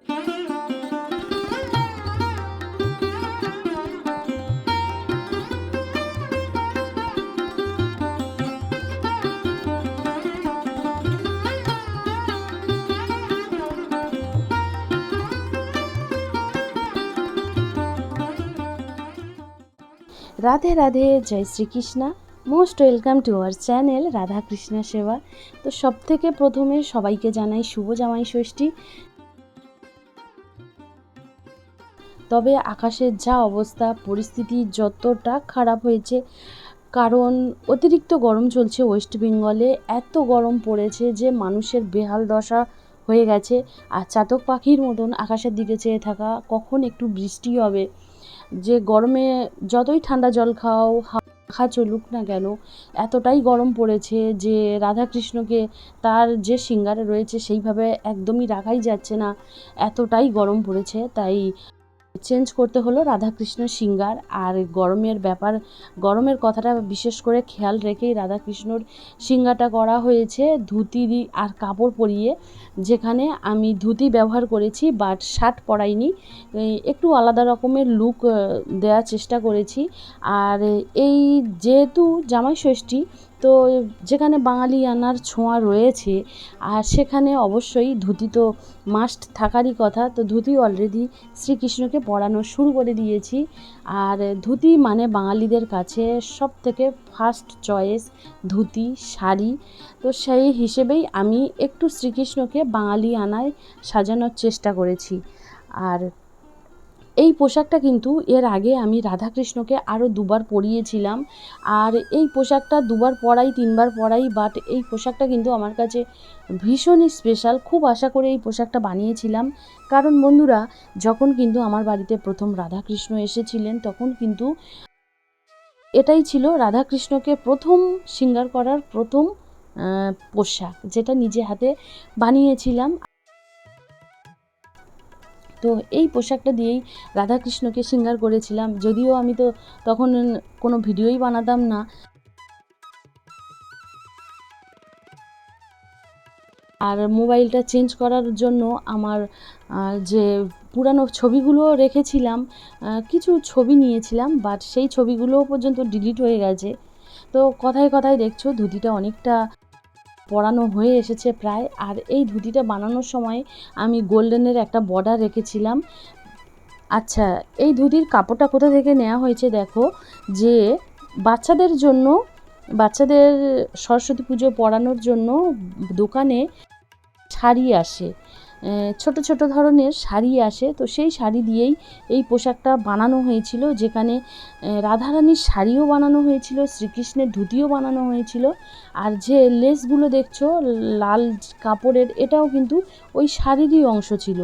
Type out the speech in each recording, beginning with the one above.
রাধে রাধে, জয় Shrikrishna. Most welcome to our channel Radha Krishna Seva. তো সব থেকে প্রথমে সবাইকে জানাই শুভ জামাই ষষ্ঠী। তবে আকাশের যা অবস্থা, পরিস্থিতি যতটা খারাপ হয়েছে, কারণ অতিরিক্ত গরম চলছে ওয়েস্ট বেঙ্গলে। এত গরম পড়েছে যে মানুষের বেহাল দশা হয়ে গেছে। আর চাতক পাখির মতন আকাশের দিকে চেয়ে থাকা, কখন একটু বৃষ্টি হবে। যে গরমে যতই ঠান্ডা জল খাও, পাখা চলুক না কেন, এতটাই গরম পড়েছে যে রাধাকৃষ্ণকে তার যে সিঙ্গারে রয়েছে সেইভাবে একদমই রাখাই যাচ্ছে না, এতটাই গরম পড়েছে। তাই চেঞ্জ করতে হলো রাধাকৃষ্ণ সিঙ্গার। আর গরমের ব্যাপার, গরমের কথাটা বিশেষ করে খেয়াল রেখেই রাধাকৃষ্ণর সিঙ্গারটা করা হয়েছে ধুতি আর কাপড় পরিয়ে। যেখানে আমি ধুতি ব্যবহার করেছি বাট শার্ট পরাইনি, একটু আলাদা রকমের লুক দেওয়ার চেষ্টা করেছি। আর এই যেহেতু জামাই ষষ্ঠী, তো যেখানে বাঙালি আনার ছোঁয়া রয়েছে, আর সেখানে অবশ্যই ধুতি তো মাস্ট থাকারই কথা। তো ধুতি অলরেডি শ্রীকৃষ্ণকে পরানো শুরু করে দিয়েছি। আর ধুতি মানে বাঙালিদের কাছে সব থেকে ফার্স্ট চয়েস ধুতি, শাড়ি। তো সেই হিসেবেই আমি একটু শ্রীকৃষ্ণকে বাঙালি আনায় সাজানোর চেষ্টা করেছি। আর এই পোশাকটা কিন্তু এর আগে আমি রাধাকৃষ্ণকে আরও দুবার পরিয়েছিলাম। আর এই পোশাকটা দুবার পরাই, তিনবার পরাই, বাট এই পোশাকটা কিন্তু আমার কাছে ভীষণই স্পেশাল। খুব আশা করে এই পোশাকটা বানিয়েছিলাম, কারণ বন্ধুরা, যখন কিন্তু আমার বাড়িতে প্রথম রাধাকৃষ্ণ এসেছিলেন, তখন কিন্তু এটাই ছিল রাধাকৃষ্ণকে প্রথম শৃঙ্গার করার প্রথম পোশাক, যেটা নিজে হাতে বানিয়েছিলাম। তো এই পোশাকটা দিয়েই রাধাকৃষ্ণকে শৃঙ্গার করেছিলাম। যদিও আমি তো তখন কোনো ভিডিওই বানাতাম না। আর মোবাইলটা চেঞ্জ করার জন্য আমার যে পুরানো ছবিগুলো রেখেছিলাম, কিছু ছবি নিয়েছিলাম, বাট সেই ছবিগুলোও পর্যন্ত ডিলিট হয়ে গেছে। তো কথায় কথায় দেখছো ধুতিটা অনেকটা পরানো হয়ে এসেছে প্রায়। আর এই ধুতিটা বানানোর সময় আমি গোল্ডেনের একটা বর্ডার রেখেছিলাম। আচ্ছা, এই ধুতির কাপড়টা কোথা থেকে নেওয়া হয়েছে দেখো, যে বাচ্চাদের জন্য, বাচ্চাদের সরস্বতী পুজো পরানোর জন্য দোকানে শাড়ি আসে, ছোট ছোট ধরনের শাড়ি আসে। তো সেই শাড়ি দিয়েই এই পোশাকটা বানানো হয়েছিল, যেখানে রাধারানীর শাড়িও বানানো হয়েছিল, শ্রীকৃষ্ণের ধুতিও বানানো হয়েছিল। আর যে লেসগুলো দেখছো লাল কাপড়ের, এটাও কিন্তু ওই শাড়িরই অংশ ছিল।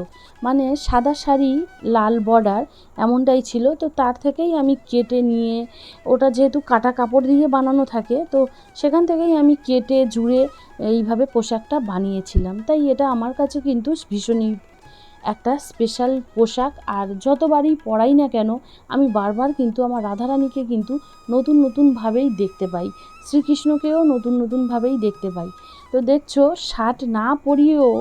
মানে সাদা শাড়ি লাল বর্ডার এমনটাই ছিল। তো তার থেকেই আমি কেটে নিয়ে, ওটা যেহেতু কাটা কাপড় দিয়ে বানানো থাকে, তো সেখান থেকেই আমি কেটে জুড়ে এইভাবে পোশাকটা বানিয়েছিলাম। তাই এটা আমার কাছে কিন্তু ভীষণই একটা স্পেশাল পোশাক। আর যতবারই পরাই না কেন, আমি বারবার কিন্তু আমার রাধারানীকে কিন্তু নতুন নতুনভাবেই দেখতে পাই, শ্রীকৃষ্ণকেও নতুন নতুনভাবেই দেখতে পাই। তো দেখছো, শার্ট না পরিয়েও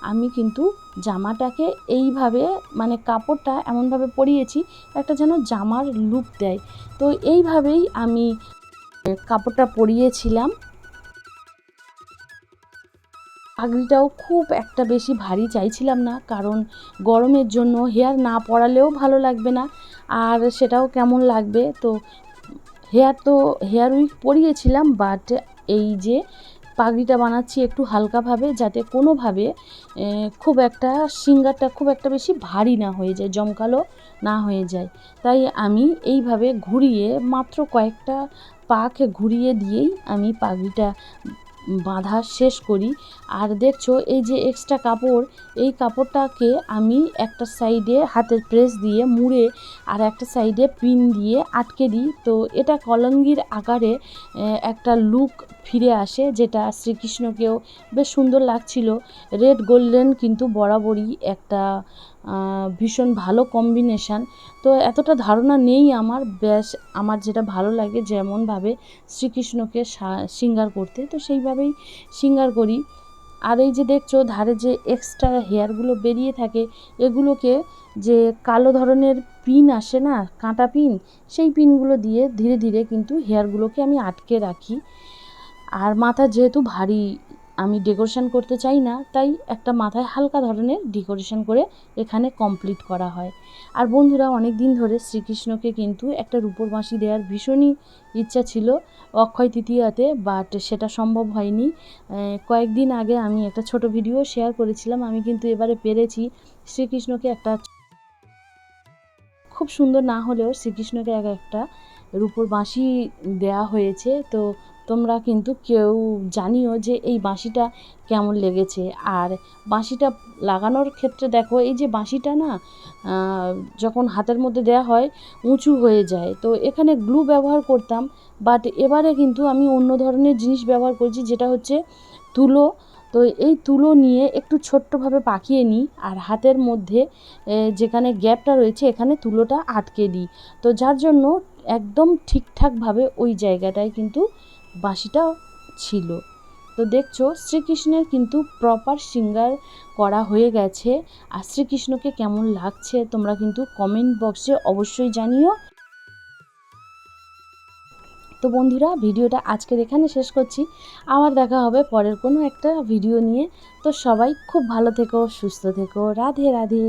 আমি কিন্তু জামাটাকে এইভাবে, মানে কাপড়টা এমনভাবে পরিয়েছি একটা যেন জামার লুক দেয়। তো এইভাবেই আমি কাপড়টা পরিয়েছিলাম। পাগড়িটাও খুব একটা বেশি ভারী চাইছিলাম না, কারণ গরমের জন্য হেয়ার না পরালেও ভালো লাগবে না, আর সেটাও কেমন লাগবে। তো হেয়ার উইক পরিয়েছিলাম, বাট এই যে পাগড়িটা বানাচ্ছি একটু হালকাভাবে, যাতে কোনোভাবে খুব একটা সিঙ্গারটা খুব একটা বেশি ভারী না হয়ে যায়, জমকালো না হয়ে যায়। তাই আমি এইভাবে ঘুরিয়ে, মাত্র কয়েকটা পাক ঘুরিয়ে দিয়েই আমি পাগড়িটা বাঁধা শেষ করি। আর দেখছো এই যে এক্সট্রা কাপড়, এই কাপড়টাকে আমি একটা সাইডে হাতের প্রেস দিয়ে মুড়ে আর একটা সাইডে পিন দিয়ে আটকে দিই। তো এটা কলঙ্গির আকারে একটা লুক ফিরে আসে, যেটা শ্রীকৃষ্ণকেও বেশ সুন্দর লাগছিল। রেড গোল্ডেন কিন্তু বরাবরই একটা ভীষণ ভালো কম্বিনেশান। তো এতটা ধারণা নেই আমার, ব্যাস আমার যেটা ভালো লাগে যেমনভাবে শ্রীকৃষ্ণকে শৃঙ্গার করতে, তো সেইভাবেই শৃঙ্গার করি। আর এই যে দেখছো ধারে যে এক্সট্রা হেয়ারগুলো বেরিয়ে থাকে, এগুলোকে যে কালো ধরনের পিন আসে না, কাঁটা পিন, সেই পিনগুলো দিয়ে ধীরে ধীরে কিন্তু হেয়ারগুলোকে আমি আটকে রাখি। আর মাথা যেহেতু ভারী, আমি ডেকোরেশন করতে চাই না, তাই একটা মাথায় হালকা ধরনের ডেকোরেশন করে এখানে কমপ্লিট করা হয়। আর বন্ধুরা, অনেক দিন ধরে শ্রীকৃষ্ণকে কিন্তু একটা রূপোর বাঁশি দেওয়ার ভীষণই ইচ্ছা ছিল অক্ষয় তৃতীয়াতে, বাট সেটা সম্ভব হয়নি। কয়েকদিন আগে আমি একটা ছোট ভিডিও শেয়ার করেছিলাম, আমি কিন্তু এবারে পেরেছি শ্রীকৃষ্ণকে একটা, খুব সুন্দর না হলেও শ্রীকৃষ্ণকে একটা রূপোর বাঁশি দেয়া হয়েছে। তো তোমরা কিন্তু কেউ জানিও যে এই বাঁশিটা কেমন লেগেছে। আর বাঁশিটা লাগানোর ক্ষেত্রে দেখো, এই যে বাঁশিটা না যখন হাতের মধ্যে দেয়া হয় উঁচু হয়ে যায়, তো এখানে গ্লু ব্যবহার করতাম, বাট এবারে কিন্তু আমি অন্য ধরনের জিনিস ব্যবহার করছি, যেটা হচ্ছে তুলো। তো এই তুলো নিয়ে একটু ছোট্টভাবে পাকিয়ে নিই, আর হাতের মধ্যে যেখানে গ্যাপটা রয়েছে এখানে তুলোটা আটকে দিই। তো যার জন্য একদম ঠিকঠাকভাবে ওই জায়গাটায় কিন্তু বাঁশিটা ছিল। তো দেখছো শ্রীকৃষ্ণের কিন্তু প্রপার সিঙ্গার করা হয়ে গেছে। আর শ্রীকৃষ্ণকে কেমন লাগছে তোমরা কিন্তু কমেন্ট বক্সে অবশ্যই জানিও। তো বন্ধুরা, ভিডিওটা আজকের এখানে শেষ করছি। আবার দেখা হবে পরের কোনো একটা ভিডিও নিয়ে। তো সবাই খুব ভালো থেকো, সুস্থ থেকো। রাধে রাধে।